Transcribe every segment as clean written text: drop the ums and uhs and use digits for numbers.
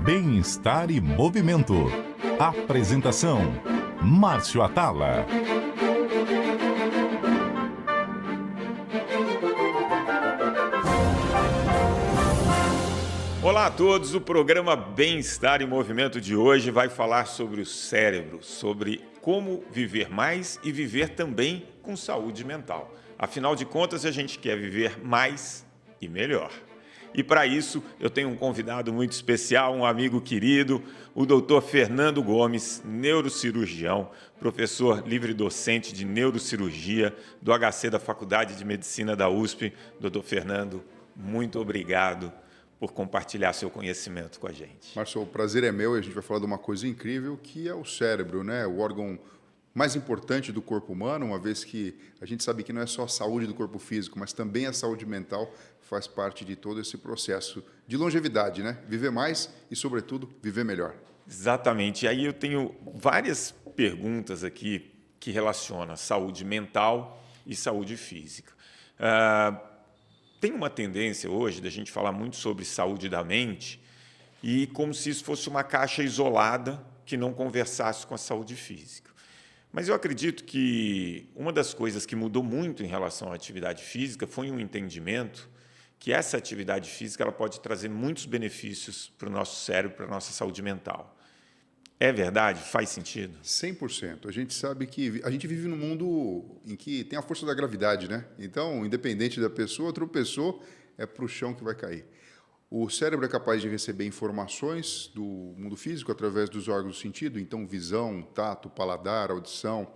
Bem-estar e movimento. Apresentação: Márcio Atala. Olá a todos, o programa Bem-Estar e Movimento de hoje vai falar sobre o cérebro, sobre como viver mais e viver também com saúde mental. Afinal de contas, a gente quer viver mais e melhor. E para isso, eu tenho um convidado muito especial, um amigo querido, o Dr. Fernando Gomes, neurocirurgião, professor livre-docente de neurocirurgia do HC da Faculdade de Medicina da USP. Dr. Fernando, muito obrigado por compartilhar seu conhecimento com a gente. Márcio, o prazer é meu e a gente vai falar de uma coisa incrível que é o cérebro, né? O órgão mais importante do corpo humano, uma vez que a gente sabe que não é só a saúde do corpo físico, mas também a saúde mental faz parte de todo esse processo de longevidade, né? Viver mais e, sobretudo, viver melhor. Exatamente. E aí eu tenho várias perguntas aqui que relacionam saúde mental e saúde física. Tem uma tendência hoje da gente falar muito sobre saúde da mente e como se isso fosse uma caixa isolada que não conversasse com a saúde física. Mas eu acredito que uma das coisas que mudou muito em relação à atividade física foi um entendimento que essa atividade física ela pode trazer muitos benefícios para o nosso cérebro, para a nossa saúde mental. É verdade? Faz sentido? 100%. A gente sabe que a gente vive num mundo em que tem a força da gravidade, né? Então, independente da pessoa, tropeçou, é para o chão que vai cair. O cérebro é capaz de receber informações do mundo físico através dos órgãos do sentido, então visão, tato, paladar, audição,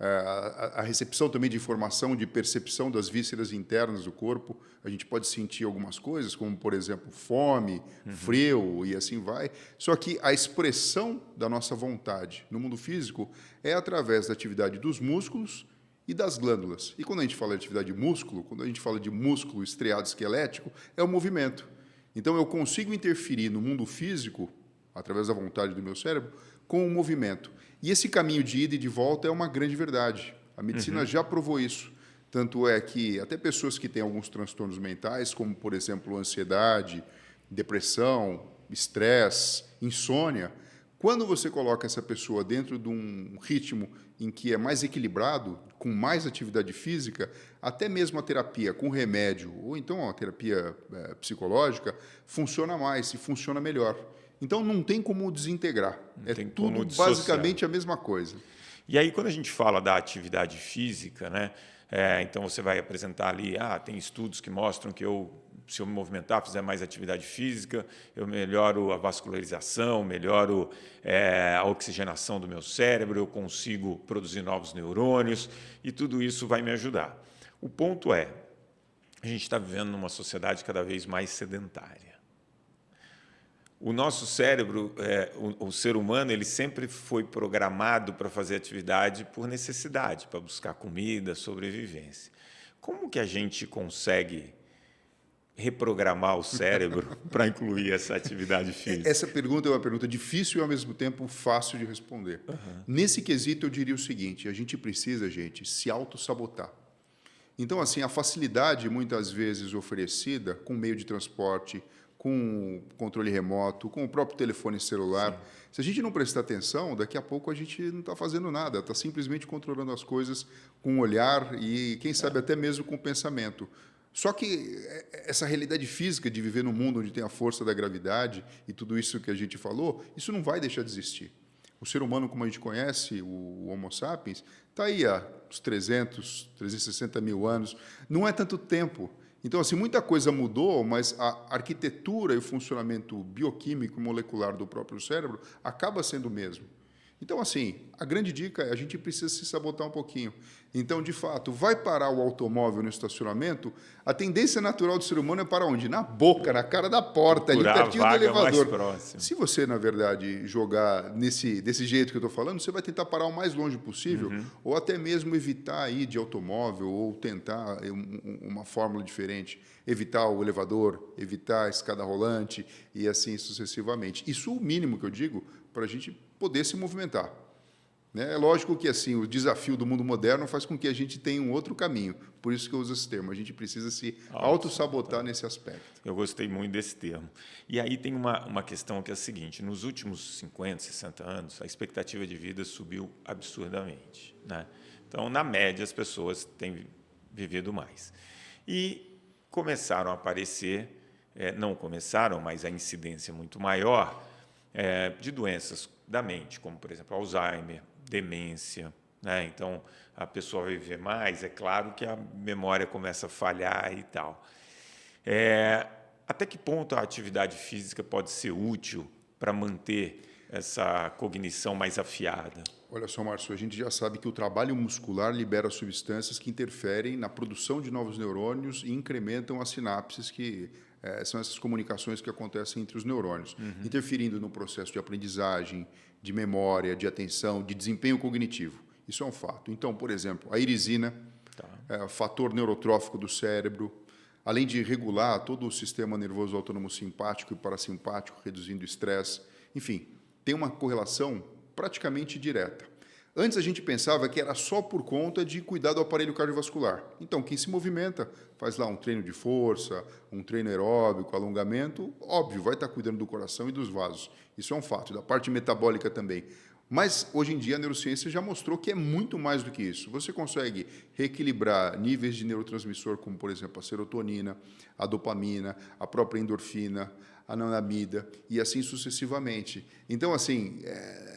a recepção também de informação, de percepção das vísceras internas do corpo. A gente pode sentir algumas coisas, como, por exemplo, fome, frio e assim vai. Só que a expressão da nossa vontade no mundo físico é através da atividade dos músculos e das glândulas. E quando a gente fala de atividade de músculo, quando a gente fala de músculo estriado esquelético, é o movimento. Então, eu consigo interferir no mundo físico, através da vontade do meu cérebro, com o movimento. E esse caminho de ida e de volta é uma grande verdade. A medicina já provou isso. Tanto é que até pessoas que têm alguns transtornos mentais, como, por exemplo, ansiedade, depressão, estresse, insônia, quando você coloca essa pessoa dentro de um ritmo em que é mais equilibrado, com mais atividade física, até mesmo a terapia com remédio, ou então a terapia psicológica, funciona mais e funciona melhor. Então, não tem como desintegrar. É tudo basicamente a mesma coisa. E aí, quando a gente fala da atividade física, né? Então, você vai apresentar ali, tem estudos que mostram que se eu me movimentar, fizer mais atividade física, eu melhoro a vascularização, melhoro a oxigenação do meu cérebro, eu consigo produzir novos neurônios e tudo isso vai me ajudar. O ponto é, a gente está vivendo numa sociedade cada vez mais sedentária. O nosso cérebro, o ser humano, ele sempre foi programado para fazer atividade por necessidade, para buscar comida, sobrevivência. Como que a gente consegue reprogramar o cérebro para incluir essa atividade física? Essa pergunta é uma pergunta difícil e, ao mesmo tempo, fácil de responder. Nesse quesito, eu diria o seguinte: a gente precisa, se auto-sabotar. Então, assim, a facilidade, muitas vezes oferecida com meio de transporte, com controle remoto, com o próprio telefone celular. Sim. Se a gente não prestar atenção, daqui a pouco a gente não está fazendo nada, está simplesmente controlando as coisas com o olhar e, quem sabe, até mesmo com o pensamento. Só que essa realidade física de viver num mundo onde tem a força da gravidade e tudo isso que a gente falou, isso não vai deixar de existir. O ser humano, como a gente conhece, o Homo sapiens, está aí há uns 360 mil anos. Não é tanto tempo. Então, assim, muita coisa mudou, mas a arquitetura e o funcionamento bioquímico e molecular do próprio cérebro acaba sendo o mesmo. Então, assim, a grande dica é a gente precisa se sabotar um pouquinho. Então, de fato, vai parar o automóvel no estacionamento, a tendência natural do ser humano é para onde? Na boca, na cara da porta, ali pertinho do elevador. Se você, na verdade, jogar desse jeito que eu estou falando, você vai tentar parar o mais longe possível, ou até mesmo evitar ir de automóvel, ou tentar uma fórmula diferente, evitar o elevador, evitar a escada rolante e assim sucessivamente. Isso é o mínimo que eu digo para a gente poder se movimentar. Né? É lógico que assim o desafio do mundo moderno faz com que a gente tenha um outro caminho. Por isso que eu uso esse termo. A gente precisa se auto-sabotar nesse aspecto. Eu gostei muito desse termo. E aí tem uma questão que é a seguinte: nos últimos 50, 60 anos, a expectativa de vida subiu absurdamente, né? Então, na média, as pessoas têm vivido mais. E começaram a aparecer, não começaram, mas a incidência muito maior de doenças da mente, como, por exemplo, Alzheimer, demência, né? Então, a pessoa vai viver mais, é claro que a memória começa a falhar e tal. Até que ponto a atividade física pode ser útil para manter essa cognição mais afiada? Olha só, Márcio, a gente já sabe que o trabalho muscular libera substâncias que interferem na produção de novos neurônios e incrementam as sinapses, que são essas comunicações que acontecem entre os neurônios, interferindo no processo de aprendizagem, de memória, de atenção, de desempenho cognitivo. Isso é um fato. Então, por exemplo, a irisina, fator neurotrófico do cérebro, além de regular todo o sistema nervoso autônomo simpático e parasimpático, reduzindo o estresse, enfim, tem uma correlação praticamente direta. Antes a gente pensava que era só por conta de cuidar do aparelho cardiovascular. Então, quem se movimenta, faz lá um treino de força, um treino aeróbico, alongamento, óbvio, vai estar cuidando do coração e dos vasos. Isso é um fato, da parte metabólica também. Mas, hoje em dia, a neurociência já mostrou que é muito mais do que isso. Você consegue reequilibrar níveis de neurotransmissor, como, por exemplo, a serotonina, a dopamina, a própria endorfina, a anandamida e assim sucessivamente. Então, assim,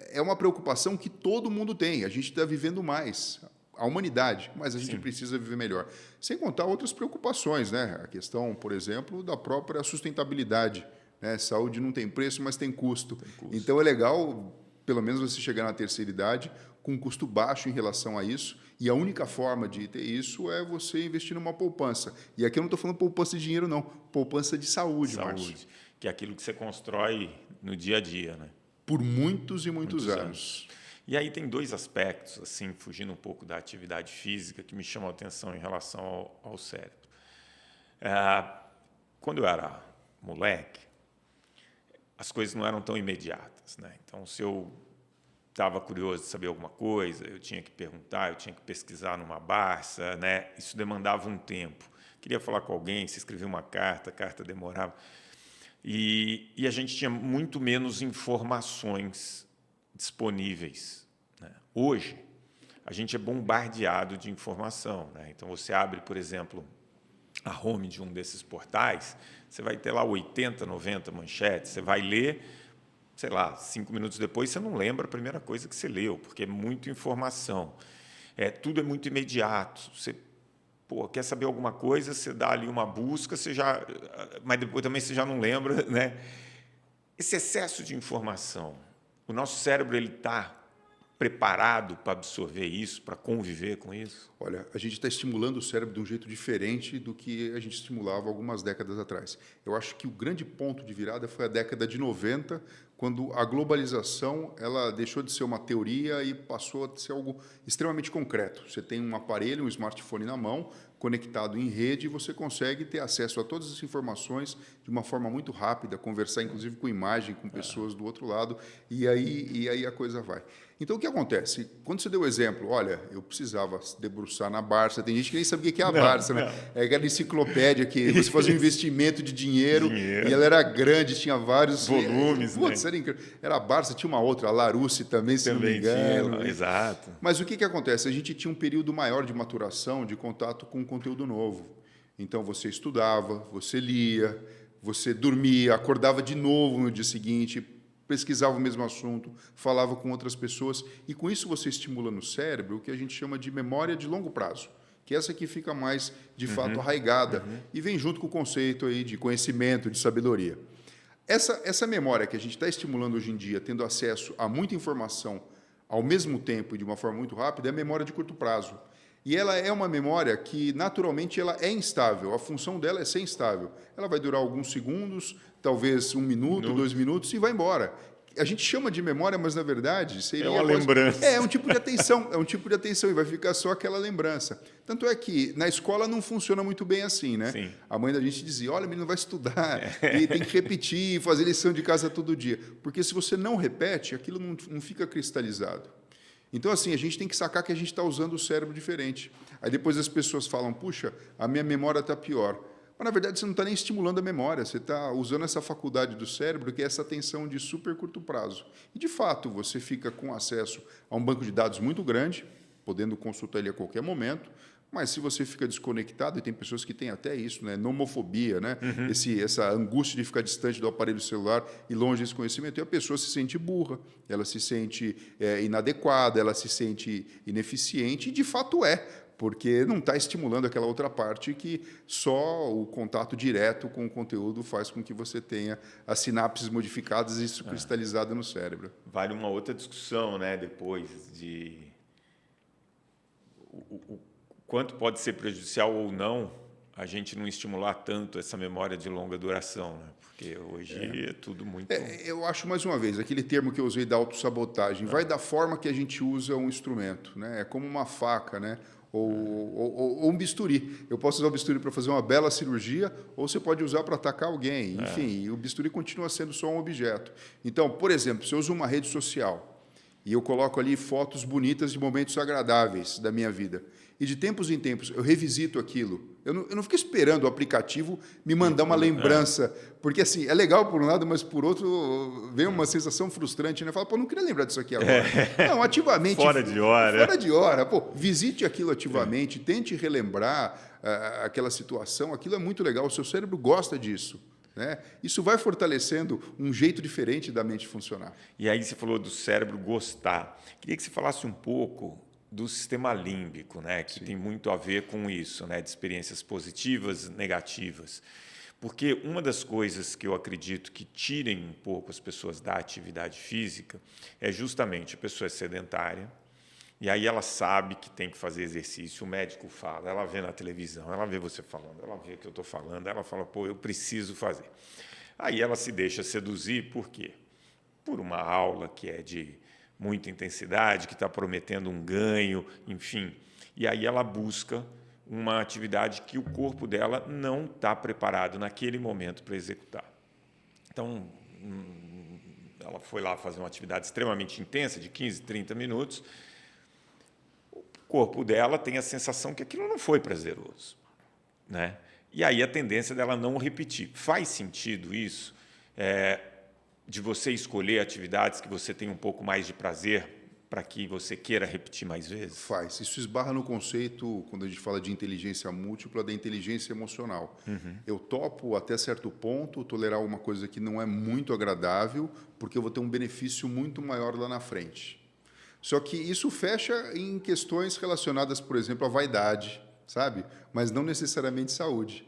é uma preocupação que todo mundo tem. A gente está vivendo mais, a humanidade, mas a gente precisa viver melhor. Sem contar outras preocupações, né? A questão, por exemplo, da própria sustentabilidade, né? Saúde não tem preço, mas tem custo. Então, é legal, pelo menos, você chegar na terceira idade com um custo baixo em relação a isso. E a única forma de ter isso é você investir numa poupança. E aqui eu não estou falando poupança de dinheiro, não. Poupança de saúde, Márcio. Que é aquilo que você constrói no dia a dia, né? Por muitos e muitos anos. E aí tem dois aspectos, assim, fugindo um pouco da atividade física, que me chamam a atenção em relação ao cérebro. Quando eu era moleque, as coisas não eram tão imediatas, né? Então, se eu estava curioso de saber alguma coisa, eu tinha que perguntar, eu tinha que pesquisar numa Barça, né? Isso demandava um tempo. Queria falar com alguém, se escrevia uma carta, a carta demorava. E a gente tinha muito menos informações disponíveis, né? Hoje, a gente é bombardeado de informação, né? Então, você abre, por exemplo, a home de um desses portais, você vai ter lá 80, 90 manchetes, você vai ler, sei lá, 5 minutos depois, você não lembra a primeira coisa que você leu, porque é muita informação. Tudo é muito imediato. Você quer saber alguma coisa, você dá ali uma busca, mas depois também você já não lembra, né? Esse excesso de informação, o nosso cérebro está preparado para absorver isso, para conviver com isso? Olha, a gente está estimulando o cérebro de um jeito diferente do que a gente estimulava algumas décadas atrás. Eu acho que o grande ponto de virada foi a década de 90, quando a globalização ela deixou de ser uma teoria e passou a ser algo extremamente concreto. Você tem um aparelho, um smartphone na mão, conectado em rede, e você consegue ter acesso a todas as informações de uma forma muito rápida, conversar inclusive com imagem, com pessoas do outro lado, e aí a coisa vai. Então, o que acontece? Quando você deu o exemplo, olha, eu precisava debruçar na Barça, tem gente que nem sabia o que é a Barça, né? É aquela enciclopédia que você fazia um investimento de dinheiro, e ela era grande, tinha vários volumes, putz, né? Era a Barça, tinha uma outra, a Larousse também, se não me engano. Tinha, exato. Mas o que acontece? A gente tinha um período maior de maturação, de contato com conteúdo novo. Então, você estudava, você lia, você dormia, acordava de novo no dia seguinte, pesquisava o mesmo assunto, falava com outras pessoas, e com isso você estimula no cérebro o que a gente chama de memória de longo prazo, que é essa que fica mais, de fato, arraigada, e vem junto com o conceito aí de conhecimento, de sabedoria. Essa memória que a gente está estimulando hoje em dia, tendo acesso a muita informação ao mesmo tempo e de uma forma muito rápida, é a memória de curto prazo. E ela é uma memória que, naturalmente, ela é instável. A função dela é ser instável. Ela vai durar alguns segundos, talvez 1 minuto, 2 minutos, e vai embora. A gente chama de memória, mas, na verdade, seria... É uma lembrança. É um tipo de atenção, e vai ficar só aquela lembrança. Tanto é que, na escola, não funciona muito bem assim, né? Sim. A mãe da gente dizia, olha, o menino vai estudar, e tem que repetir, fazer lição de casa todo dia. Porque, se você não repete, aquilo não fica cristalizado. Então, assim, a gente tem que sacar que a gente está usando o cérebro diferente. Aí depois as pessoas falam, puxa, a minha memória está pior. Mas, na verdade, você não está nem estimulando a memória, você está usando essa faculdade do cérebro, que é essa atenção de super curto prazo. E, de fato, você fica com acesso a um banco de dados muito grande, podendo consultar ele a qualquer momento, mas se você fica desconectado, e tem pessoas que têm até isso, né? Nomofobia, né? Essa angústia de ficar distante do aparelho celular e longe desse conhecimento, e a pessoa se sente burra, ela se sente inadequada, ela se sente ineficiente, e de fato porque não está estimulando aquela outra parte que só o contato direto com o conteúdo faz com que você tenha as sinapses modificadas e isso cristalizado no cérebro. Vale uma outra discussão, né? Depois de o quanto pode ser prejudicial ou não a gente não estimular tanto essa memória de longa duração, né? Porque hoje é tudo muito... eu acho, mais uma vez, aquele termo que eu usei da autossabotagem, vai da forma que a gente usa um instrumento, né? É como uma faca, né? Ou um bisturi. Eu posso usar o bisturi para fazer uma bela cirurgia, ou você pode usar para atacar alguém. Enfim, o bisturi continua sendo só um objeto. Então, por exemplo, se eu uso uma rede social e eu coloco ali fotos bonitas de momentos agradáveis da minha vida, e de tempos em tempos eu revisito aquilo, eu não fico esperando o aplicativo me mandar uma lembrança, porque assim, é legal por um lado, mas por outro vem uma sensação frustrante, né? Fala, pô, não queria lembrar disso aqui agora. Não, ativamente. Fora de hora. Fora de hora. Pô, visite aquilo ativamente, tente relembrar aquela situação, aquilo é muito legal, o seu cérebro gosta disso. Né? Isso vai fortalecendo um jeito diferente da mente funcionar. E aí você falou do cérebro gostar. Queria que você falasse um pouco do sistema límbico, né, que tem muito a ver com isso, né, de experiências positivas, negativas. Porque uma das coisas que eu acredito que tirem um pouco as pessoas da atividade física é justamente a pessoa é sedentária, e aí ela sabe que tem que fazer exercício, o médico fala, ela vê na televisão, ela vê você falando, ela vê que eu estou falando, ela fala, pô, eu preciso fazer. Aí ela se deixa seduzir, por quê? Por uma aula que é de muita intensidade, que está prometendo um ganho, enfim. E aí ela busca uma atividade que o corpo dela não está preparado naquele momento para executar. Então, ela foi lá fazer uma atividade extremamente intensa, de 15, 30 minutos. O corpo dela tem a sensação que aquilo não foi prazeroso, né? E aí a tendência dela não repetir. Faz sentido isso? De você escolher atividades que você tem um pouco mais de prazer para que você queira repetir mais vezes? Faz. Isso esbarra no conceito, quando a gente fala de inteligência múltipla, da inteligência emocional. Eu topo, até certo ponto, tolerar uma coisa que não é muito agradável, porque eu vou ter um benefício muito maior lá na frente. Só que isso fecha em questões relacionadas, por exemplo, à vaidade, sabe? Mas não necessariamente saúde.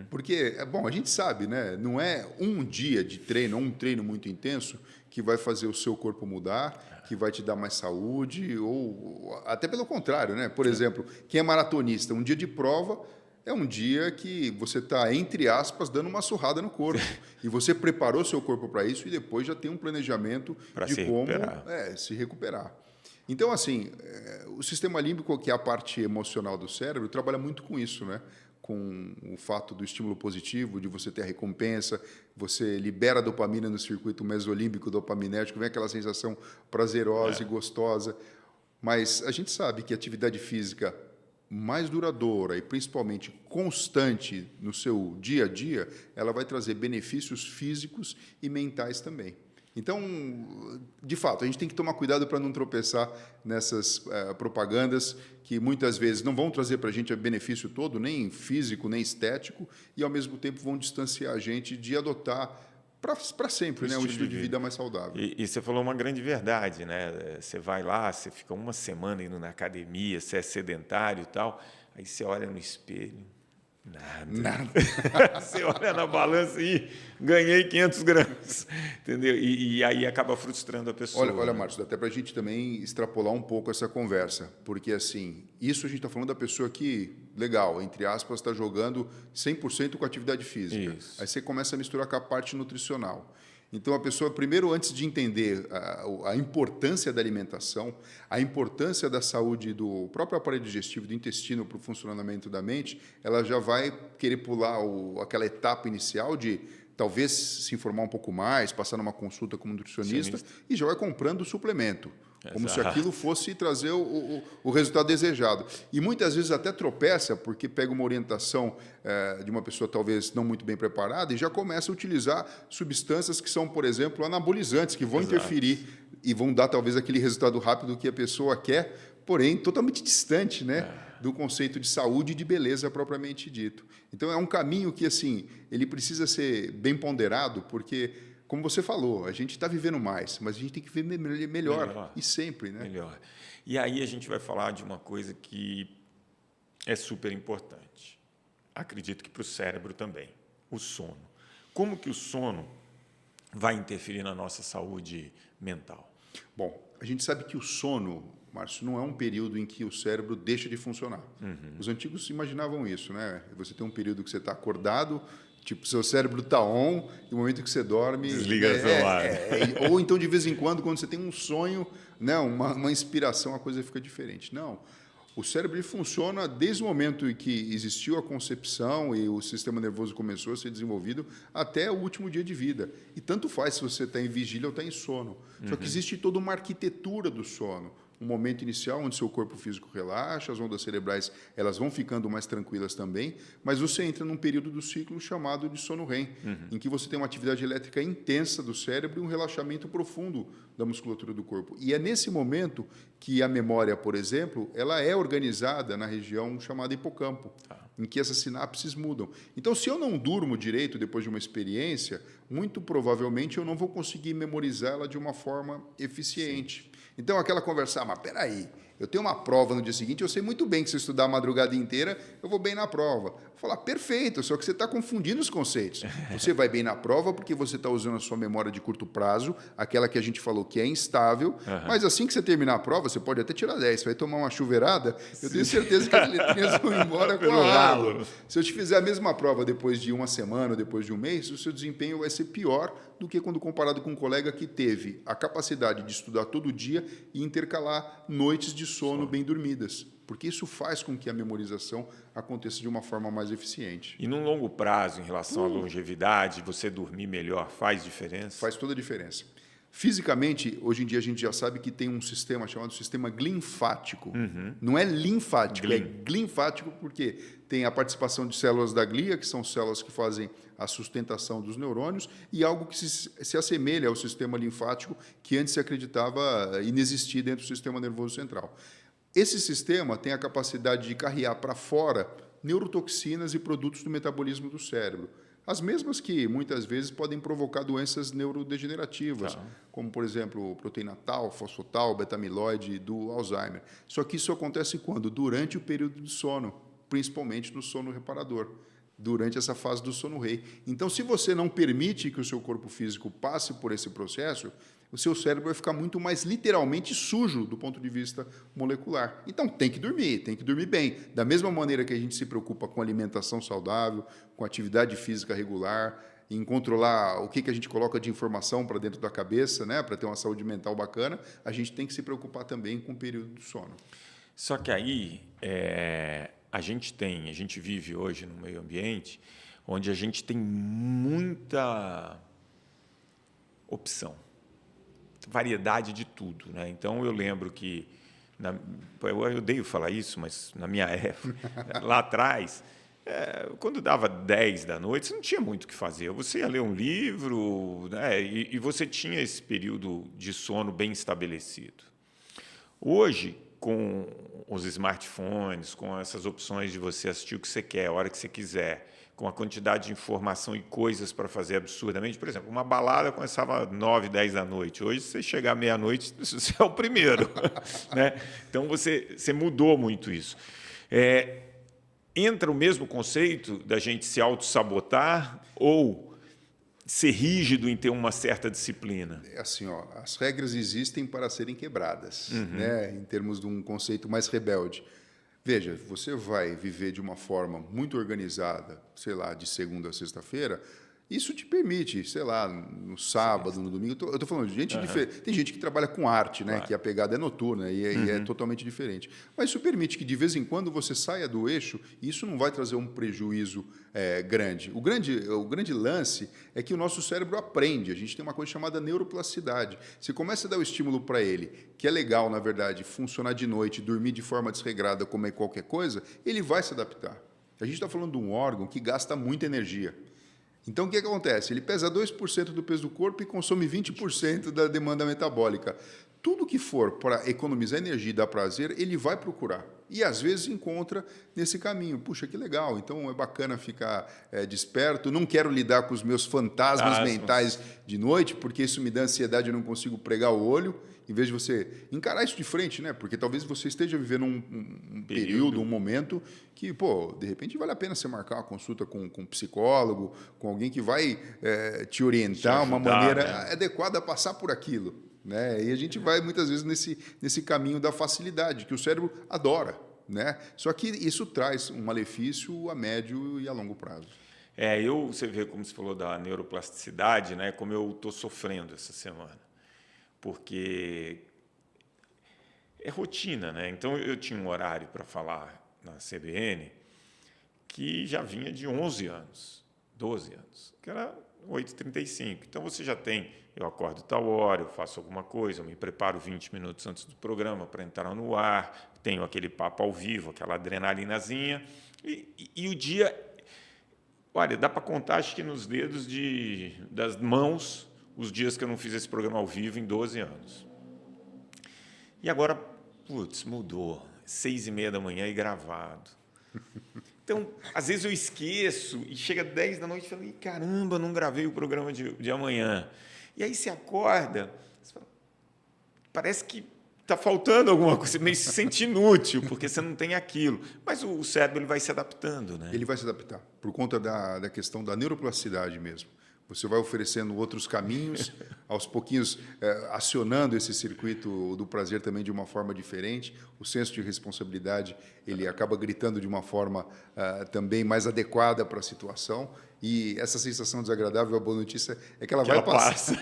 Porque, bom, a gente sabe, né? Não é um dia de treino, ou um treino muito intenso, que vai fazer o seu corpo mudar, que vai te dar mais saúde, ou até pelo contrário, né? Por exemplo, quem é maratonista, um dia de prova é um dia que você está, entre aspas, dando uma surrada no corpo. E você preparou seu corpo para isso e depois já tem um planejamento de como se recuperar. Então, assim, o sistema límbico, que é a parte emocional do cérebro, trabalha muito com isso, né? Com o fato do estímulo positivo, de você ter a recompensa, você libera dopamina no circuito mesolímbico dopaminérgico, vem aquela sensação prazerosa e gostosa. Mas a gente sabe que a atividade física mais duradoura e principalmente constante no seu dia a dia, ela vai trazer benefícios físicos e mentais também. Então, de fato, a gente tem que tomar cuidado para não tropeçar nessas propagandas que muitas vezes não vão trazer para a gente o benefício todo, nem físico, nem estético, e, ao mesmo tempo, vão distanciar a gente de adotar para sempre, né, um estilo de vida mais saudável. E você falou uma grande verdade, né? Você vai lá, você fica uma semana indo na academia, você é sedentário e tal, aí você olha no espelho, nada. Você olha na balança e ganhei 500 gramas, entendeu? E aí acaba frustrando a pessoa. Olha, Márcio, dá até para a gente também extrapolar um pouco essa conversa, porque, assim, isso a gente está falando da pessoa que, legal, entre aspas, está jogando 100% com a atividade física. Isso. Aí você começa a misturar com a parte nutricional. Então, a pessoa, primeiro, antes de entender a importância da alimentação, a importância da saúde do próprio aparelho digestivo, do intestino para o funcionamento da mente, ela já vai querer pular aquela etapa inicial de talvez se informar um pouco mais, passar numa consulta com um nutricionista e já vai comprando o suplemento. como se aquilo fosse trazer o resultado desejado. E muitas vezes até tropeça, porque pega uma orientação de uma pessoa talvez não muito bem preparada e já começa a utilizar substâncias que são, por exemplo, anabolizantes, que vão interferir e vão dar talvez aquele resultado rápido que a pessoa quer, porém totalmente distante, né, do conceito de saúde e de beleza propriamente dito. Então é um caminho que assim ele precisa ser bem ponderado, porque como você falou, a gente está vivendo mais, mas a gente tem que viver melhor. E sempre, né? Melhor. E aí a gente vai falar de uma coisa que é super importante. Acredito que para o cérebro também, o sono. Como que o sono vai interferir na nossa saúde mental? Bom, a gente sabe que o sono, Márcio, não é um período em que o cérebro deixa de funcionar. Os antigos imaginavam isso, né? Você tem um período que você está acordado, tipo, seu cérebro está on, e no momento que você dorme... Desliga o celular. Ou então, de vez em quando você tem um sonho, né, uma inspiração, a coisa fica diferente. Não. O cérebro ele funciona desde o momento em que existiu a concepção e o sistema nervoso começou a ser desenvolvido até o último dia de vida. E tanto faz se você está em vigília ou está em sono. Só que existe toda uma arquitetura do sono. Um momento inicial onde seu corpo físico relaxa, as ondas cerebrais elas vão ficando mais tranquilas também, mas você entra num período do ciclo chamado de sono REM, em que você tem uma atividade elétrica intensa do cérebro e um relaxamento profundo da musculatura do corpo. E é nesse momento que a memória, por exemplo, ela é organizada na região chamada hipocampo, em que essas sinapses mudam. Então, se eu não durmo direito depois de uma experiência, muito provavelmente eu não vou conseguir memorizá-la de uma forma eficiente. Então, aquela conversa, mas peraí, eu tenho uma prova no dia seguinte, eu sei muito bem que se eu estudar a madrugada inteira, eu vou bem na prova. Vou falar, perfeito, só que você está confundindo os conceitos. Você vai bem na prova porque você está usando a sua memória de curto prazo, aquela que a gente falou que é instável, mas assim que você terminar a prova, você pode até tirar 10, você vai tomar uma chuveirada, eu tenho certeza que as letrinhas vão embora com a ralo. Se eu te fizer a mesma prova depois de uma semana, depois de um mês, o seu desempenho vai ser pior do que quando comparado com um colega que teve a capacidade de estudar todo dia e intercalar noites de sono bem dormidas, porque isso faz com que a memorização aconteça de uma forma mais eficiente. E num longo prazo, em relação à longevidade, você dormir melhor faz diferença? Faz toda a diferença. Fisicamente, hoje em dia a gente já sabe que tem um sistema chamado sistema glinfático. Não é linfático, é glinfático porque tem a participação de células da glia, que são células que fazem a sustentação dos neurônios, e algo que se assemelha ao sistema linfático, que antes se acreditava inexistir dentro do sistema nervoso central. Esse sistema tem a capacidade de carrear para fora neurotoxinas e produtos do metabolismo do cérebro. As mesmas que, muitas vezes, podem provocar doenças neurodegenerativas, como, por exemplo, proteína tal, fosfotal, beta-amiloide do Alzheimer. Só que isso acontece quando? Durante o período de sono, principalmente no sono reparador, durante essa fase do sono REM. Então, se você não permite que o seu corpo físico passe por esse processo, o seu cérebro vai ficar muito mais literalmente sujo do ponto de vista molecular. Então, tem que dormir bem. Da mesma maneira que a gente se preocupa com alimentação saudável, com atividade física regular, em controlar o que a gente coloca de informação para dentro da cabeça, né, para ter uma saúde mental bacana, a gente tem que se preocupar também com o período do sono. Só que aí a gente vive hoje num meio ambiente onde a gente tem muita opção, variedade de tudo, né? Então eu lembro que eu odeio falar isso, mas na minha época, lá atrás, quando dava 10 da noite, você não tinha muito o que fazer. Você ia ler um livro, né? E você tinha esse período de sono bem estabelecido. Hoje, com os smartphones, com essas opções de você assistir o que você quer, a hora que você quiser, com a quantidade de informação e coisas para fazer absurdamente. Por exemplo, uma balada começava às 9, 10 da noite. Hoje, se você chegar à meia-noite, você é o primeiro. Né? Então, você mudou muito isso. Entra o mesmo conceito da gente se auto-sabotar ou ser rígido em ter uma certa disciplina? Assim, as regras existem para serem quebradas, né? Em termos de um conceito mais rebelde. Veja, você vai viver de uma forma muito organizada, sei lá, de segunda a sexta-feira, Isso te permite, sei lá, no sábado, no domingo. Eu estou falando de gente diferente. Tem gente que trabalha com arte, né? Claro. Que a pegada é noturna e é totalmente diferente. Mas isso permite que, de vez em quando, você saia do eixo e isso não vai trazer um prejuízo grande. O grande lance é que o nosso cérebro aprende. A gente tem uma coisa chamada neuroplasticidade. Você começa a dar o estímulo para ele, que é legal, na verdade, funcionar de noite, dormir de forma desregrada, comer qualquer coisa, ele vai se adaptar. A gente está falando de um órgão que gasta muita energia. Então, o que acontece? Ele pesa 2% do peso do corpo e consome 20% da demanda metabólica. Tudo que for para economizar energia e dar prazer, ele vai procurar. E, às vezes, encontra nesse caminho. Puxa, que legal. Então, é bacana ficar desperto. Não quero lidar com os meus fantasmas mentais de noite, porque isso me dá ansiedade e eu não consigo pregar o olho. Em vez de você encarar isso de frente, né? Porque talvez você esteja vivendo um período, um momento que, de repente vale a pena você marcar uma consulta com um psicólogo, com alguém que vai te orientar ajudar, uma maneira adequada a passar por aquilo. Né? E a gente vai, muitas vezes, nesse caminho da facilidade, que o cérebro adora. Né? Só que isso traz um malefício a médio e a longo prazo. Você vê como você falou da neuroplasticidade, né? Como eu estou sofrendo essa semana. Porque é rotina, né? Então, eu tinha um horário para falar na CBN que já vinha de 11 anos, 12 anos, que era 8h35. Então, você já tem, eu acordo tal hora, eu faço alguma coisa, eu me preparo 20 minutos antes do programa para entrar no ar, tenho aquele papo ao vivo, aquela adrenalinazinha, e o dia... Olha, dá para contar, acho que nos dedos das mãos, os dias que eu não fiz esse programa ao vivo em 12 anos. E agora, mudou. 6h30 da manhã e gravado. Então, às vezes eu esqueço e chega 10 da noite e falo, caramba, não gravei o programa de amanhã. E aí você acorda, você fala, parece que está faltando alguma coisa, você meio se sente inútil, porque você não tem aquilo. Mas o cérebro ele vai se adaptando. Né? Ele vai se adaptar, por conta da questão da neuroplasticidade mesmo. Você vai oferecendo outros caminhos, aos pouquinhos acionando esse circuito do prazer também de uma forma diferente. O senso de responsabilidade ele acaba gritando de uma forma também mais adequada para a situação. E essa sensação desagradável, a boa notícia é que ela vai passar.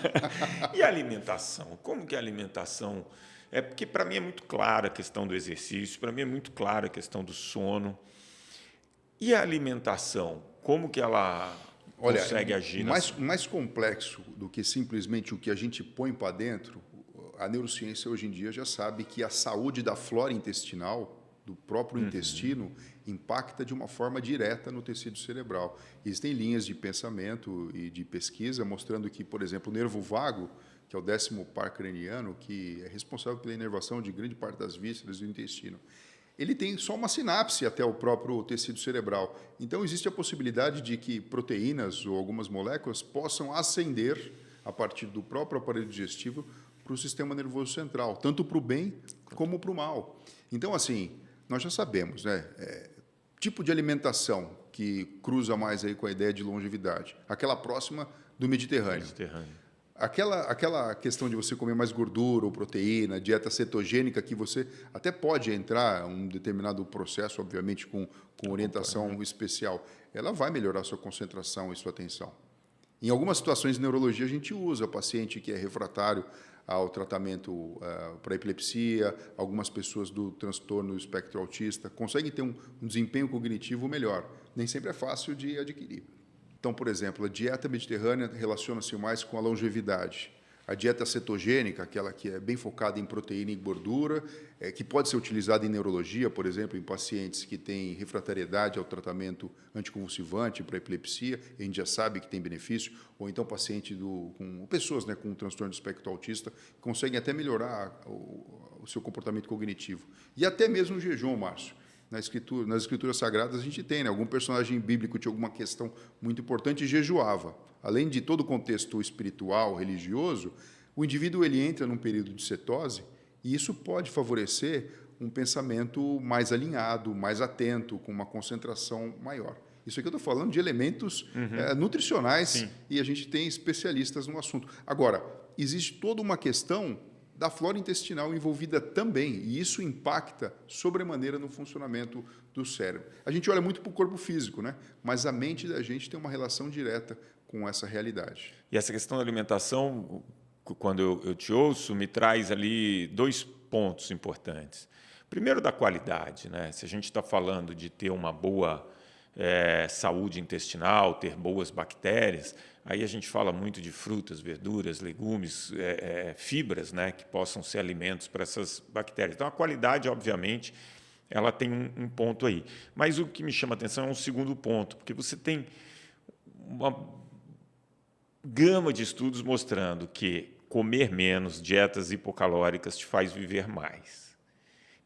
E a alimentação? Como que a alimentação... Porque para mim é muito clara a questão do exercício, para mim é muito clara a questão do sono. E a alimentação? Como que ela... consegue agir mais complexo do que simplesmente o que a gente põe para dentro, a neurociência hoje em dia já sabe que a saúde da flora intestinal, do próprio intestino, impacta de uma forma direta no tecido cerebral. Existem linhas de pensamento e de pesquisa mostrando que, por exemplo, o nervo vago, que é o 10º par craniano, que é responsável pela inervação de grande parte das vísceras do intestino, ele tem só uma sinapse até o próprio tecido cerebral. Então, existe a possibilidade de que proteínas ou algumas moléculas possam ascender a partir do próprio aparelho digestivo para o sistema nervoso central, tanto para o bem como para o mal. Então, assim, nós já sabemos, né? Tipo de alimentação que cruza mais aí com a ideia de longevidade, aquela próxima do Mediterrâneo. Aquela questão de você comer mais gordura ou proteína, dieta cetogênica, que você até pode entrar um determinado processo, obviamente, com orientação especial, ela vai melhorar a sua concentração e sua atenção. Em algumas situações de neurologia, a gente usa paciente que é refratário ao tratamento para epilepsia, algumas pessoas do transtorno do espectro autista conseguem ter um desempenho cognitivo melhor. Nem sempre é fácil de adquirir. Então, por exemplo, a dieta mediterrânea relaciona-se mais com a longevidade. A dieta cetogênica, aquela que é bem focada em proteína e gordura, que pode ser utilizada em neurologia, por exemplo, em pacientes que têm refratariedade ao tratamento anticonvulsivante para epilepsia, a gente já sabe que tem benefício, ou então com pessoas, né, com transtorno do espectro autista, conseguem até melhorar o seu comportamento cognitivo. E até mesmo o jejum, Márcio. Nas escrituras sagradas a gente tem, né? Algum personagem bíblico tinha alguma questão muito importante e jejuava. Além de todo o contexto espiritual, religioso, o indivíduo ele entra num período de cetose e isso pode favorecer um pensamento mais alinhado, mais atento, com uma concentração maior. Isso aqui eu estou falando de elementos nutricionais. Sim. E a gente tem especialistas no assunto. Agora, existe toda uma questão da flora intestinal envolvida também, e isso impacta sobremaneira no funcionamento do cérebro. A gente olha muito para o corpo físico, né? Mas a mente da gente tem uma relação direta com essa realidade. E essa questão da alimentação, quando eu te ouço, me traz ali 2 pontos importantes. Primeiro, da qualidade, né? Se a gente está falando de ter uma boa saúde intestinal, ter boas bactérias, aí a gente fala muito de frutas, verduras, legumes, fibras, né? Que possam ser alimentos para essas bactérias. Então, a qualidade, obviamente, ela tem um ponto aí. Mas o que me chama a atenção é um segundo ponto, porque você tem uma gama de estudos mostrando que comer menos, dietas hipocalóricas, te faz viver mais.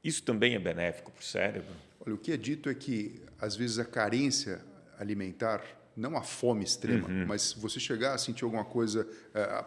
Isso também é benéfico para o cérebro? Olha, o que é dito é que, às vezes, a carência alimentar, não a fome extrema, mas você chegar a sentir alguma coisa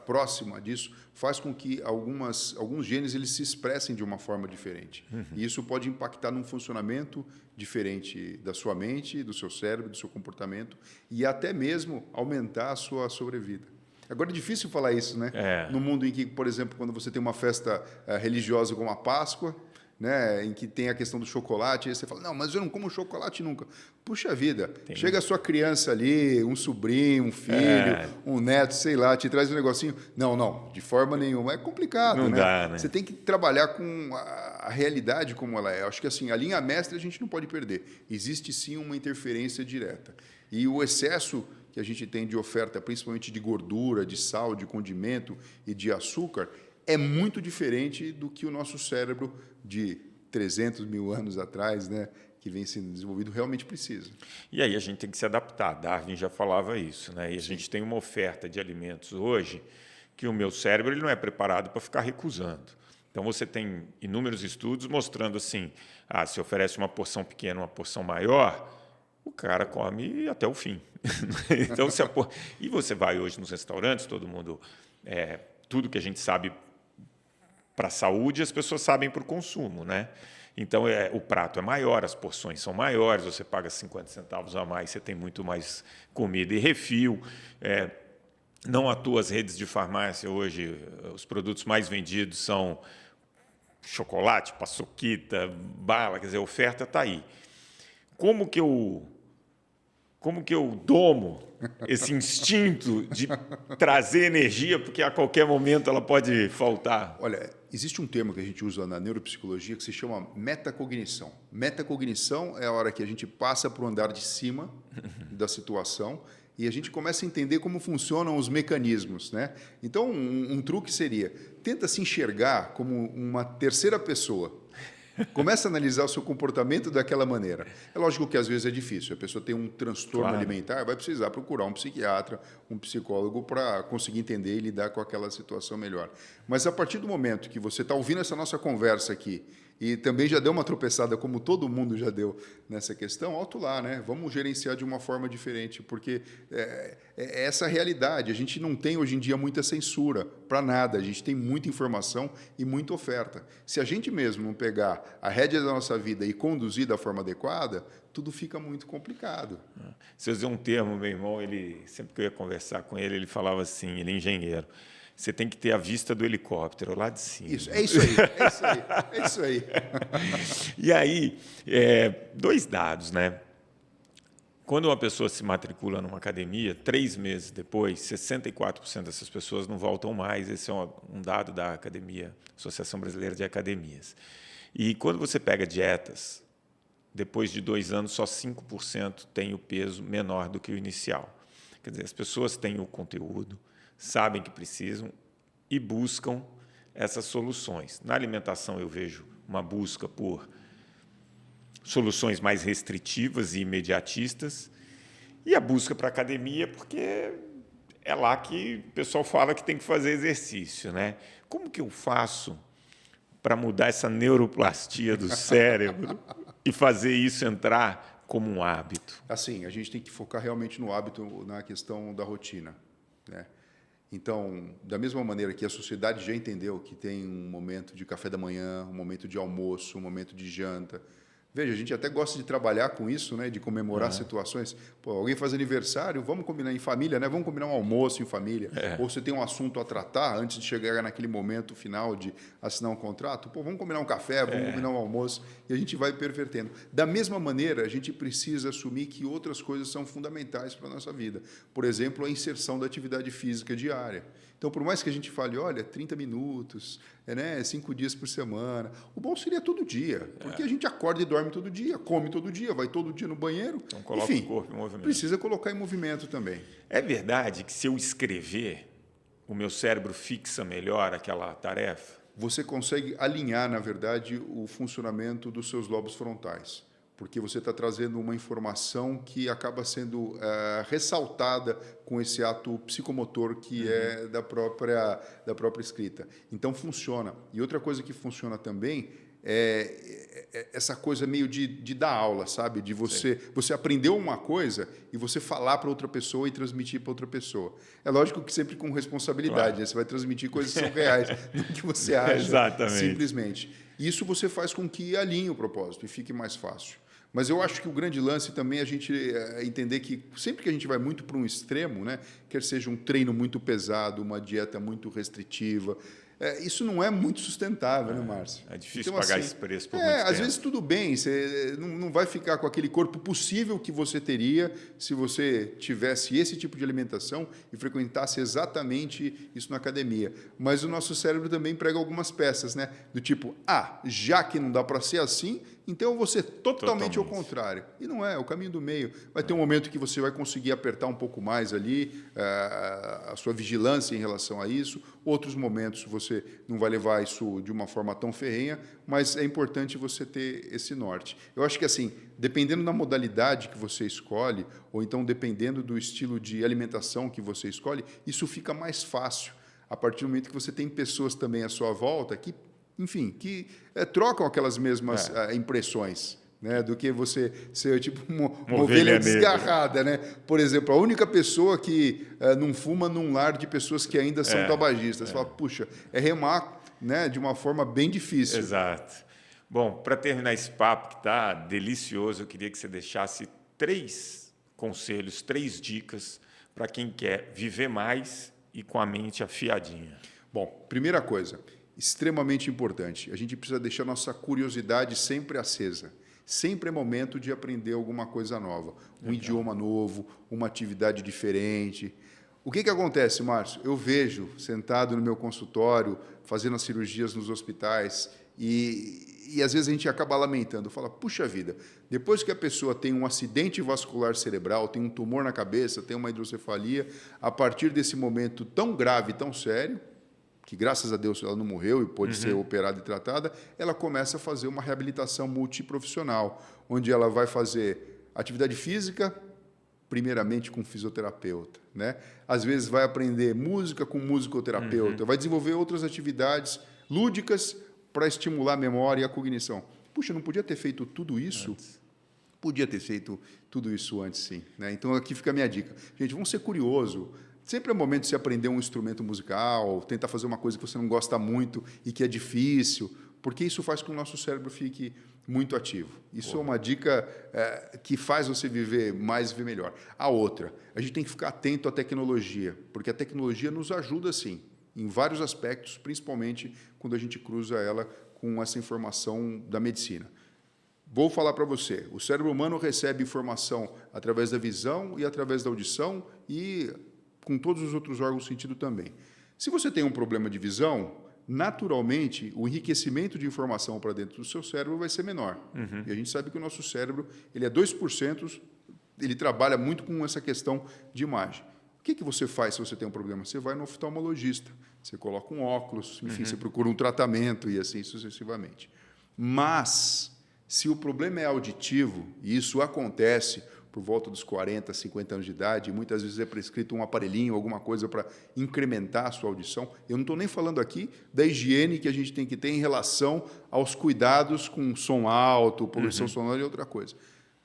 próxima disso, faz com que alguns genes eles se expressem de uma forma diferente. E isso pode impactar num funcionamento diferente da sua mente, do seu cérebro, do seu comportamento, e até mesmo aumentar a sua sobrevida. Agora, é difícil falar isso, né? No mundo em que, por exemplo, quando você tem uma festa religiosa como a Páscoa, né, em que tem a questão do chocolate, aí você fala, não, mas eu não como chocolate nunca. Puxa vida, chega a sua criança ali, um sobrinho, um filho, um neto, sei lá, te traz um negocinho. Não, de forma nenhuma. É complicado, não né? Dá, né? Você tem que trabalhar com a realidade como ela é. Eu acho que assim, a linha mestra a gente não pode perder. Existe sim uma interferência direta. E o excesso que a gente tem de oferta, principalmente de gordura, de sal, de condimento e de açúcar, é muito diferente do que o nosso cérebro de 300 mil anos atrás, né, que vem sendo desenvolvido, realmente precisa. E aí a gente tem que se adaptar. Darwin já falava isso, né? E a gente tem uma oferta de alimentos hoje que o meu cérebro ele não é preparado para ficar recusando. Então, você tem inúmeros estudos mostrando assim, se oferece uma porção pequena, uma porção maior, o cara come até o fim. Então, e você vai hoje nos restaurantes, todo mundo... tudo que a gente sabe para a saúde, as pessoas sabem para o consumo, né? Então, o prato é maior, as porções são maiores, você paga 50 centavos a mais, você tem muito mais comida e refil. Não à toa as redes de farmácia hoje, os produtos mais vendidos são chocolate, paçoquita, bala, quer dizer, a oferta está aí. Como que eu domo esse instinto de trazer energia, porque a qualquer momento ela pode faltar? Olha, existe um termo que a gente usa na neuropsicologia que se chama metacognição. Metacognição é a hora que a gente passa para o andar de cima da situação e a gente começa a entender como funcionam os mecanismos, né? Então, um truque seria, tenta se enxergar como uma terceira pessoa. Começa a analisar o seu comportamento daquela maneira. É lógico que às vezes é difícil. A pessoa tem um transtorno alimentar, vai precisar procurar um psiquiatra, um psicólogo para conseguir entender e lidar com aquela situação melhor. Mas a partir do momento que você está ouvindo essa nossa conversa aqui e também já deu uma tropeçada, como todo mundo já deu nessa questão, alto lá, né? Vamos gerenciar de uma forma diferente, porque é essa a realidade. A gente não tem hoje em dia muita censura para nada. A gente tem muita informação e muita oferta. Se a gente mesmo não pegar a rédea da nossa vida e conduzir da forma adequada, tudo fica muito complicado. Você usou um termo, meu irmão, sempre que eu ia conversar com ele, ele falava assim, ele é engenheiro, você tem que ter a vista do helicóptero lá de cima. Isso, é isso aí. E aí, 2 dados, né? Quando uma pessoa se matricula numa academia, 3 meses depois, 64% dessas pessoas não voltam mais. Esse é um dado da Academia, Associação Brasileira de Academias. E quando você pega dietas, depois de 2 anos, só 5% tem o peso menor do que o inicial. Quer dizer, as pessoas têm o conteúdo, sabem que precisam e buscam essas soluções. Na alimentação, eu vejo uma busca por soluções mais restritivas e imediatistas e a busca para a academia, porque é lá que o pessoal fala que tem que fazer exercício, né? Como que eu faço para mudar essa neuroplastia do cérebro e fazer isso entrar como um hábito? Assim, a gente tem que focar realmente no hábito, na questão da rotina, né? Então, da mesma maneira que a sociedade já entendeu que tem um momento de café da manhã, um momento de almoço, um momento de janta, Veja, a gente até gosta de trabalhar com isso, né? De comemorar situações. Pô, alguém faz aniversário, vamos combinar em família, né? Vamos combinar um almoço em família. Ou você tem um assunto a tratar antes de chegar naquele momento final de assinar um contrato. Pô, vamos combinar um café, vamos combinar um almoço. E a gente vai pervertendo. Da mesma maneira, a gente precisa assumir que outras coisas são fundamentais para a nossa vida. Por exemplo, a inserção da atividade física diária. Então, por mais que a gente fale, olha, 30 minutos, né, 5 dias por semana, o bom seria todo dia, porque a gente acorda e dorme todo dia, come todo dia, vai todo dia no banheiro. Então, coloca o corpo em movimento. Precisa colocar em movimento também. É verdade que se eu escrever, o meu cérebro fixa melhor aquela tarefa? Você consegue alinhar, na verdade, o funcionamento dos seus lobos frontais, porque você está trazendo uma informação que acaba sendo ressaltada com esse ato psicomotor que é da própria escrita. Então, funciona. E outra coisa que funciona também é essa coisa meio de dar aula, sabe? De você aprendeu uma coisa e você falar para outra pessoa e transmitir para outra pessoa. É lógico que sempre com responsabilidade, claro. Né? Você vai transmitir coisas que são reais, não que você acha. Exatamente. Simplesmente. Isso você faz com que alinhe o propósito e fique mais fácil. Mas eu acho que o grande lance também é a gente entender que sempre que a gente vai muito para um extremo, né, quer seja um treino muito pesado, uma dieta muito restritiva, isso não é muito sustentável, né, Márcio? É difícil então, pagar assim, esse preço por muito tempo. Às vezes tudo bem, você não vai ficar com aquele corpo possível que você teria se você tivesse esse tipo de alimentação e frequentasse exatamente isso na academia. Mas o nosso cérebro também prega algumas peças, né? Do tipo, já que não dá para ser assim, então eu vou ser totalmente ao contrário. E não é o caminho do meio. Vai ter um momento que você vai conseguir apertar um pouco mais ali a sua vigilância em relação a isso. Outros momentos você não vai levar isso de uma forma tão ferrenha, mas é importante você ter esse norte. Eu acho que, assim, dependendo da modalidade que você escolhe, ou então dependendo do estilo de alimentação que você escolhe, isso fica mais fácil. A partir do momento que você tem pessoas também à sua volta que, enfim, que trocam aquelas mesmas impressões, né, do que você ser tipo uma ovelha desgarrada, né? Por exemplo, a única pessoa que não fuma num lar de pessoas que ainda são tabagistas. Você fala, puxa, é remar, né, de uma forma bem difícil. Exato. Bom, para terminar esse papo que está delicioso, eu queria que você deixasse 3 conselhos, 3 dicas para quem quer viver mais e com a mente afiadinha. Bom, primeira coisa, extremamente importante, a gente precisa deixar nossa curiosidade sempre acesa. Sempre é momento de aprender alguma coisa nova, um idioma novo, uma atividade diferente. O que acontece, Márcio? Eu vejo, sentado no meu consultório, fazendo as cirurgias nos hospitais, e às vezes a gente acaba lamentando, fala, puxa vida, depois que a pessoa tem um acidente vascular cerebral, tem um tumor na cabeça, tem uma hidrocefalia, a partir desse momento tão grave, tão sério, que graças a Deus ela não morreu e pôde ser operada e tratada, ela começa a fazer uma reabilitação multiprofissional, onde ela vai fazer atividade física, primeiramente com fisioterapeuta, né? Às vezes vai aprender música com musicoterapeuta, vai desenvolver outras atividades lúdicas para estimular a memória e a cognição. Puxa, não podia ter feito tudo isso? Antes. Podia ter feito tudo isso antes, sim, né? Então, aqui fica a minha dica. Gente, vamos ser curiosos. Sempre é momento de se aprender um instrumento musical, tentar fazer uma coisa que você não gosta muito e que é difícil, porque isso faz com que o nosso cérebro fique muito ativo. Isso é uma dica que faz você viver mais e viver melhor. A outra, a gente tem que ficar atento à tecnologia, porque a tecnologia nos ajuda, sim, em vários aspectos, principalmente quando a gente cruza ela com essa informação da medicina. Vou falar para você, o cérebro humano recebe informação através da visão e através da audição e com todos os outros órgãos do sentido também. Se você tem um problema de visão, naturalmente, o enriquecimento de informação para dentro do seu cérebro vai ser menor. E a gente sabe que o nosso cérebro ele é 2%, ele trabalha muito com essa questão de imagem. O que você faz se você tem um problema? Você vai no oftalmologista, você coloca um óculos, enfim, você procura um tratamento e assim sucessivamente. Mas, se o problema é auditivo, e isso acontece por volta dos 40, 50 anos de idade, e muitas vezes é prescrito um aparelhinho, alguma coisa para incrementar a sua audição. Eu não estou nem falando aqui da higiene que a gente tem que ter em relação aos cuidados com som alto, poluição sonora e outra coisa.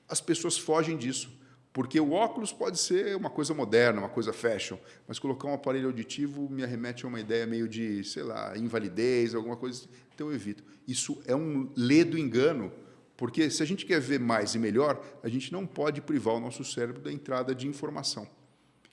As pessoas fogem disso, porque o óculos pode ser uma coisa moderna, uma coisa fashion, mas colocar um aparelho auditivo me arremete a uma ideia meio de, sei lá, invalidez, alguma coisa assim. Então eu evito. Isso é um ledo engano, Porque se a gente quer ver mais e melhor, a gente não pode privar o nosso cérebro da entrada de informação.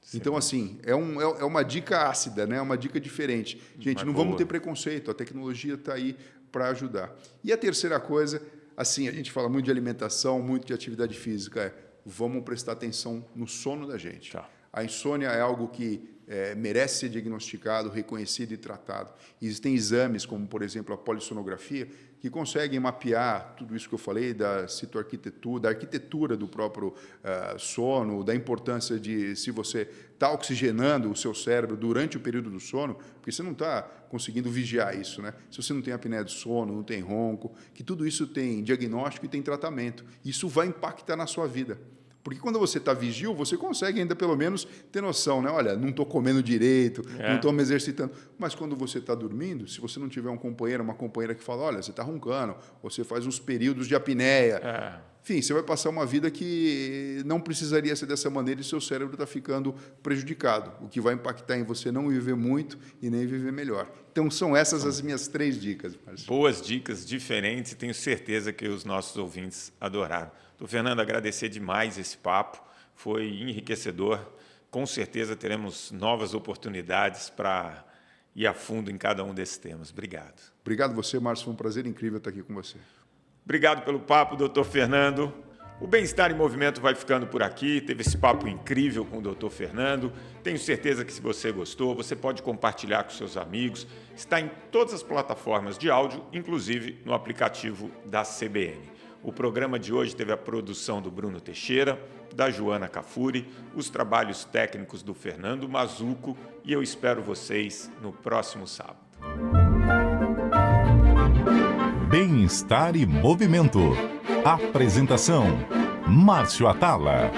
Sim. Então, assim, é uma dica ácida, né? É uma dica diferente. Gente, não vamos ter preconceito, a tecnologia está aí para ajudar. E a terceira coisa, assim, a gente fala muito de alimentação, muito de atividade física, vamos prestar atenção no sono da gente. Tá. A insônia é algo que merece ser diagnosticado, reconhecido e tratado. Existem exames, como, por exemplo, a polissonografia, que conseguem mapear tudo isso que eu falei, da citoarquitetura, da arquitetura do próprio sono, da importância de se você está oxigenando o seu cérebro durante o período do sono, porque você não está conseguindo vigiar isso, né? Se você não tem apneia de sono, não tem ronco, que tudo isso tem diagnóstico e tem tratamento. Isso vai impactar na sua vida. Porque quando você está vigil, você consegue ainda pelo menos ter noção, né? Olha, não estou comendo direito, não estou me exercitando. Mas quando você está dormindo, se você não tiver um companheiro, uma companheira que fala, olha, você está roncando, você faz uns períodos de apneia. Enfim, você vai passar uma vida que não precisaria ser dessa maneira e seu cérebro está ficando prejudicado, o que vai impactar em você não viver muito e nem viver melhor. Então, são essas as minhas 3 dicas, Márcio. Boas dicas, diferentes, e tenho certeza que os nossos ouvintes adoraram. Fernando, agradecer demais esse papo, foi enriquecedor. Com certeza teremos novas oportunidades para ir a fundo em cada um desses temas. Obrigado. Obrigado você, Márcio, foi um prazer incrível estar aqui com você. Obrigado pelo papo, doutor Fernando. O Bem-Estar em Movimento vai ficando por aqui. Teve esse papo incrível com o doutor Fernando. Tenho certeza que se você gostou, você pode compartilhar com seus amigos. Está em todas as plataformas de áudio, inclusive no aplicativo da CBN. O programa de hoje teve a produção do Bruno Teixeira, da Joana Cafuri, os trabalhos técnicos do Fernando Mazuco, e eu espero vocês no próximo sábado. Bem-Estar e Movimento. Apresentação: Márcio Atala.